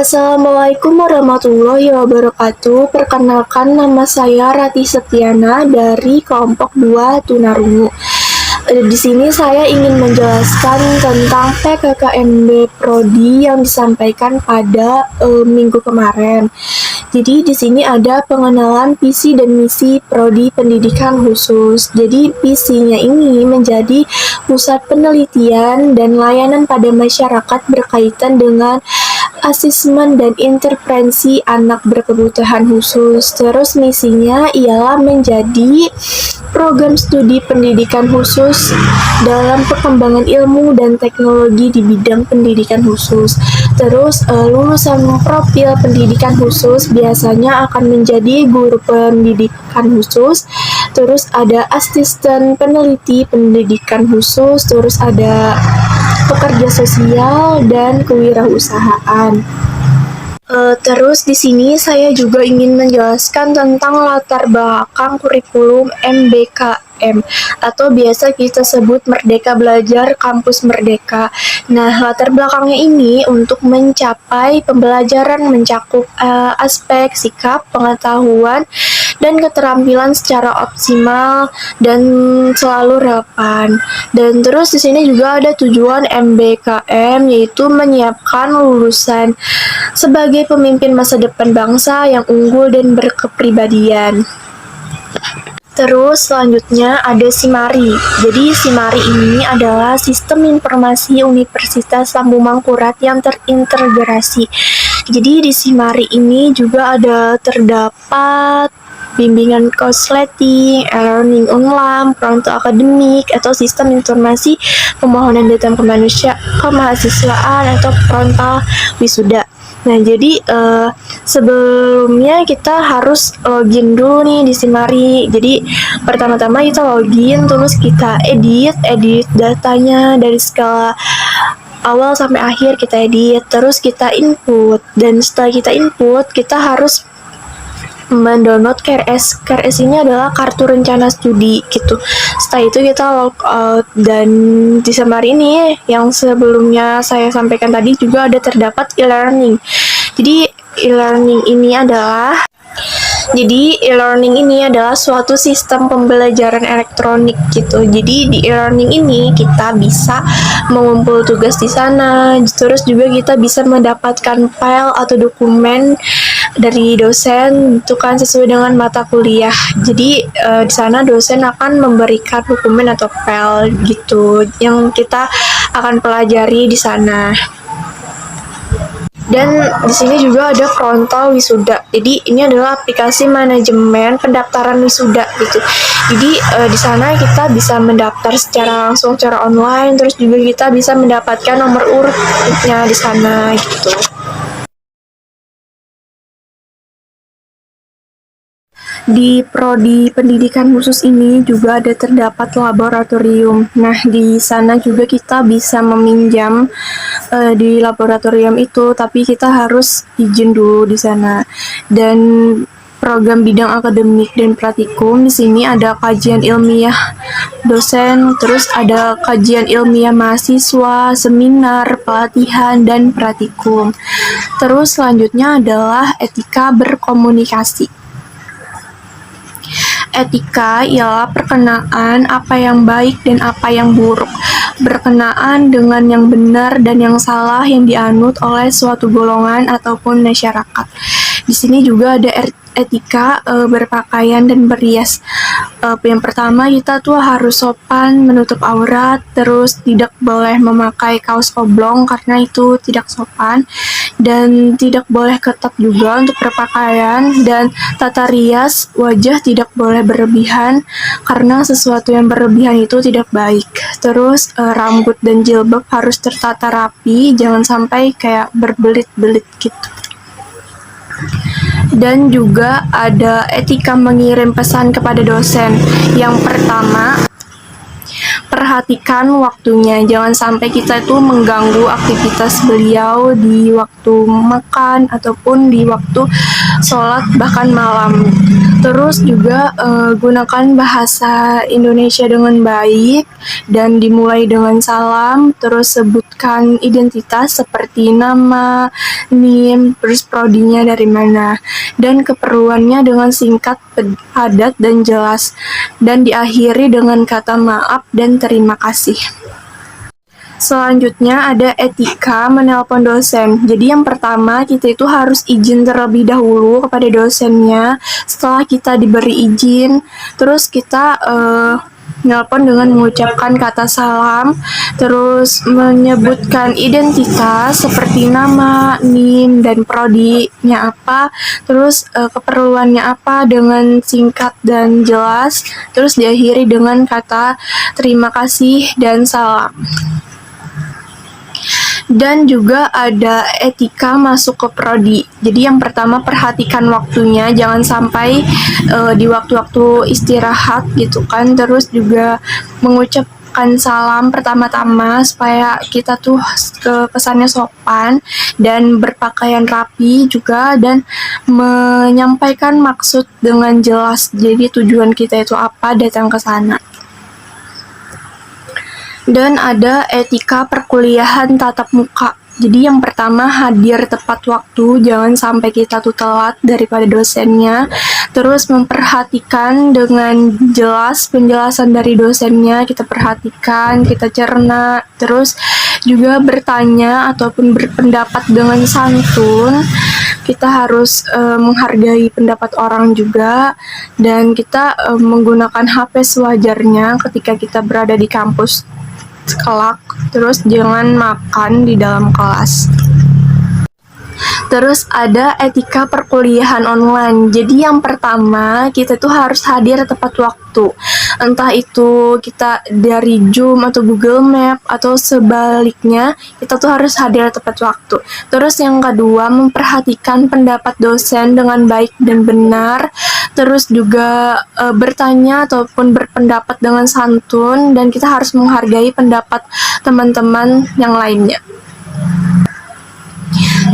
Assalamualaikum warahmatullahi wabarakatuh. Perkenalkan, nama saya Rati Setiana dari kelompok 2 Tunarungu. Di sini saya ingin menjelaskan tentang PKKMB Prodi yang disampaikan pada minggu kemarin. Jadi di sini ada pengenalan visi dan misi Prodi Pendidikan Khusus. Jadi visinya ini menjadi pusat penelitian dan layanan pada masyarakat berkaitan dengan asesmen dan intervensi anak berkebutuhan khusus. Terus misinya ialah menjadi program studi pendidikan khusus dalam perkembangan ilmu dan teknologi di bidang pendidikan khusus. Terus lulusan profil pendidikan khusus biasanya akan menjadi guru pendidikan khusus. Terus ada asisten peneliti pendidikan khusus. Terus ada pekerja sosial dan kewirausahaan. Terus di sini saya juga ingin menjelaskan tentang latar belakang kurikulum MBKM atau biasa kita sebut Merdeka Belajar Kampus Merdeka. Nah, latar belakangnya ini untuk mencapai pembelajaran mencakup aspek sikap, pengetahuan, dan keterampilan secara optimal dan selalu relevan. Dan terus di sini juga ada tujuan MBKM, yaitu menyiapkan lulusan sebagai pemimpin masa depan bangsa yang unggul dan berkepribadian. Terus selanjutnya ada SIMARI. Jadi SIMARI ini adalah Sistem Informasi Universitas Lambung Mangkurat yang terintegrasi. Jadi di SIMARI ini juga ada terdapat bimbingan konsleting, e-learning online, pronto akademik, atau sistem informasi pemohonan data kemahasiswaan atau pronto wisuda. Nah, jadi sebelumnya kita harus login dulu nih di SIMARI. Jadi pertama-tama kita login, terus kita edit datanya dari skala awal sampai akhir kita edit, terus kita input. Dan setelah kita input, kita harus mendownload KRS. KRS ini adalah kartu rencana studi gitu. Setelah itu kita log out, dan di SIMARI ini yang sebelumnya saya sampaikan tadi juga ada terdapat e-learning. Jadi e-learning ini adalah suatu sistem pembelajaran elektronik gitu. Jadi di e-learning ini kita bisa mengumpul tugas di sana, terus juga kita bisa mendapatkan file atau dokumen dari dosen itu kan sesuai dengan mata kuliah. Jadi di sana dosen akan memberikan dokumen atau file gitu yang kita akan pelajari di sana. Dan di sini juga ada Pronto Wisuda. Jadi ini adalah aplikasi manajemen pendaftaran wisuda gitu. Jadi di sana kita bisa mendaftar secara langsung, secara online. Terus juga kita bisa mendapatkan nomor urutnya di sana gitu. Di Prodi Pendidikan Khusus ini juga ada terdapat laboratorium. Nah, di sana juga kita bisa meminjam di laboratorium itu, tapi kita harus izin dulu di sana. Dan program bidang akademik dan praktikum di sini ada kajian ilmiah dosen, terus ada kajian ilmiah mahasiswa, seminar, pelatihan, dan praktikum. Terus selanjutnya adalah etika berkomunikasi. Etika ialah perkenaan apa yang baik dan apa yang buruk, berkenaan dengan yang benar dan yang salah yang dianut oleh suatu golongan ataupun masyarakat. Di sini juga ada etika berpakaian dan berias. Yang pertama, kita tuh harus sopan, menutup aurat, terus tidak boleh memakai kaos oblong karena itu tidak sopan, dan tidak boleh ketat juga untuk berpakaian, dan tata rias wajah tidak boleh berlebihan karena sesuatu yang berlebihan itu tidak baik. Terus rambut dan jilbab harus tertata rapi, jangan sampai kayak berbelit-belit gitu. Dan juga ada etika mengirim pesan kepada dosen. Yang pertama, perhatikan waktunya, jangan sampai kita itu mengganggu aktivitas beliau di waktu makan ataupun di waktu sholat bahkan malam. Terus juga gunakan bahasa Indonesia dengan baik dan dimulai dengan salam, terus sebutkan identitas seperti nama, NIM, terus prodinya dari mana, dan keperluannya dengan singkat, padat, dan jelas, dan diakhiri dengan kata maaf dan terima kasih. Selanjutnya ada etika menelpon dosen. Jadi yang pertama kita itu harus izin terlebih dahulu kepada dosennya. Setelah kita diberi izin, terus kita nelpon dengan mengucapkan kata salam, terus menyebutkan identitas seperti nama, NIM, dan prodinya apa, terus keperluannya apa dengan singkat dan jelas, terus diakhiri dengan kata terima kasih dan salam. Dan juga ada etika masuk ke prodi. Jadi yang pertama perhatikan waktunya, jangan sampai di waktu-waktu istirahat gitu kan. Terus juga mengucapkan salam pertama-tama supaya kita tuh kesannya sopan dan berpakaian rapi juga, dan menyampaikan maksud dengan jelas. Jadi tujuan kita itu apa datang ke sana. Dan ada etika perkuliahan tatap muka. Jadi yang pertama hadir tepat waktu, jangan sampai kita tuh telat daripada dosennya. Terus memperhatikan dengan jelas penjelasan dari dosennya, kita perhatikan, kita cerna. Terus juga bertanya ataupun berpendapat dengan santun. Kita harus menghargai pendapat orang juga, dan kita menggunakan HP sewajarnya ketika kita berada di kampus kelak. Terus jangan makan di dalam kelas. Terus ada etika perkuliahan online. Jadi yang pertama kita tuh harus hadir tepat waktu. Entah itu kita dari Zoom atau Google Map atau sebaliknya, kita tuh harus hadir tepat waktu. Terus yang kedua, memperhatikan pendapat dosen dengan baik dan benar. Terus juga bertanya ataupun berpendapat dengan santun, dan kita harus menghargai pendapat teman-teman yang lainnya.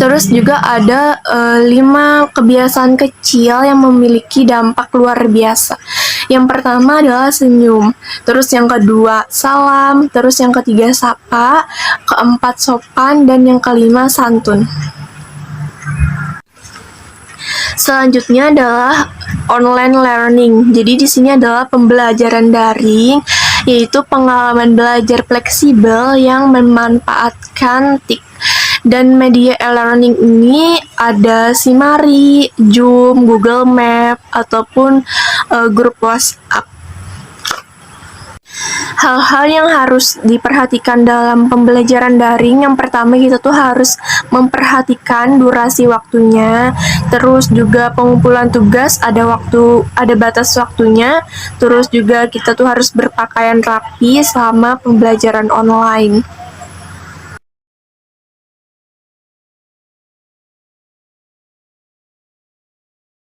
Terus juga ada 5 kebiasaan kecil yang memiliki dampak luar biasa. Yang pertama adalah senyum, terus yang kedua salam, terus yang ketiga sapa, keempat sopan, dan yang kelima santun. Selanjutnya adalah online learning. Jadi di sini adalah pembelajaran daring, yaitu pengalaman belajar fleksibel yang memanfaatkan TIK. Dan media e-learning ini ada Simari, Zoom, Google Map, ataupun grup WhatsApp. Hal-hal yang harus diperhatikan dalam pembelajaran daring, yang pertama kita tuh harus memperhatikan durasi waktunya, terus juga pengumpulan tugas ada batas waktunya, terus juga kita tuh harus berpakaian rapi selama pembelajaran online.